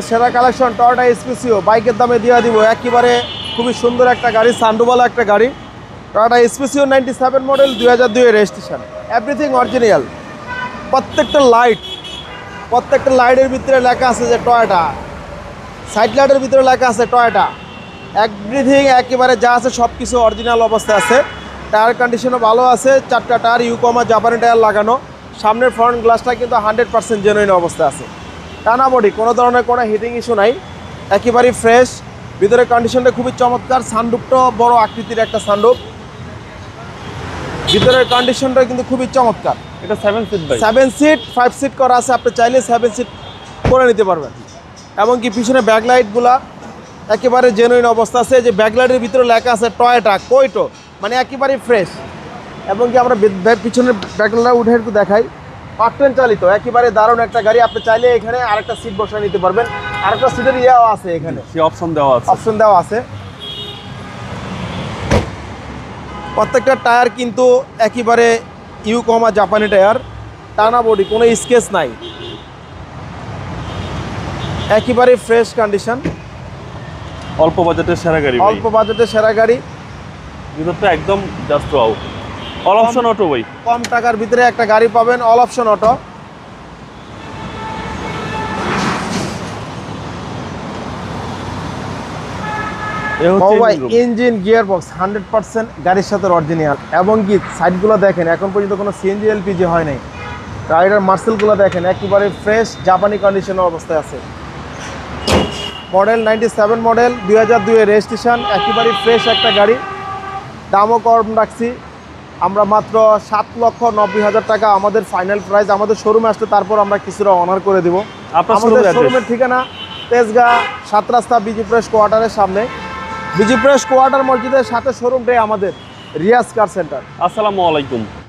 সেরা collection Toyota Spacio বাইকের দামে দিয়ে দিব একেবারে খুবই সুন্দর একটা গাড়ি, সান্ডুবালা একটা গাড়ি। টয়োটা স্পেসিও 97 মডেল, 2002 এর রেজিস্ট্রেশন, এভরিথিং অরিজিনাল। প্রত্যেকটা লাইটের ভিতরে লেখা আছে যে টয়োটা, সাইড লাইটের ভিতরে লেখা আছে টয়োটা। এভরিথিং একেবারে যা আছে সব কিছু অরিজিনাল অবস্থায় আছে। টায়ার কন্ডিশনও ভালো আছে, 4টা টায়ার ইউকোমা জাপানি টায়ার লাগানো। সামনের ফ্রন্ট গ্লাসটা কিন্তু 100% জেনুইন অবস্থায় আছে। টানা বডি, কোনো ধরনের কোনো হিটিং ইস্যু নাই, একেবারেই ফ্রেশ। ভিতরে কন্ডিশনটা খুবই চমৎকার। সানরুফটাও বড় আকৃতির একটা সানরুফ। ভিতরের কন্ডিশনটা কিন্তু খুবই চমৎকার। এটা 7 সিট ভাই, 7 সিট 5 সিট করা আছে, আপনি চাইলে 7 সিট করে নিতে পারবেন। এমনকি পিছনে ব্যাকলাইটগুলা একেবারে জেনুইন অবস্থা আছে। যে ব্যাকলাইটের ভিতরে লেখা আছে টয়োটা কোইটো, মানে একেবারেই ফ্রেশ। এবং কি আমরা পিছনের ব্যাকলাইট উঠে একটু দেখাই, পার্টেন চালিত, একেবারে দারুণ একটা গাড়ি। আপনি চাইলে এখানে আরেকটা সিট বসায় নিতে পারবেন, আরেকটা সিটের ইয়েও আছে, এখানে সে অপশন দেওয়া আছে। অপশন দেওয়া আছে। প্রত্যেকটা টায়ার কিন্তু একেবারে ইউকোমা জাপানি টায়ার, টানা বডি, কোনো স্কেচ নাই, একেবারে ফ্রেশ কন্ডিশন। অল্প বাজেটের সেরা গাড়ি ভাই, অল্প বাজেটের সেরা গাড়ি। ভিতরটা একদম just wow. All option auto ভাই, কম টাকার ভিতরে একটা গাড়ি পাবেন, all option auto. Engine gear box 100% গাড়ির সাথে অরিজিনাল। এবং কি সাইডগুলো দেখেন, এখন পর্যন্ত কোনো সিএনজি এলপিজি হয় নাই। গাড়িটার মার্সেলগুলো দেখেন, একেবারে ফ্রেশ জাপানি কন্ডিশনের অবস্থায় আছে। মডেল 97 মডেল, 2002 এর রেজিস্ট্রেশন, একেবারে ফ্রেশ একটা গাড়ি। দামও কম রাখছি আমরা, মাত্র 7,90,000 টাকা আমাদের ফাইনাল প্রাইস। আমাদের শোরুমে আসলে তারপর আমরা কিছুটা অনার করে দিব। আমাদের শোরুমের ঠিকানা তেজগাঁ 7 রাস্তা বিজি প্রেস কোয়ার্টারের সামনে। বিজি প্রেস কোয়ার্টার মসজিদের সাথে শোরুমটাই আমাদের, রিয়াজ কার সেন্টার। আসসালামু আলাইকুম।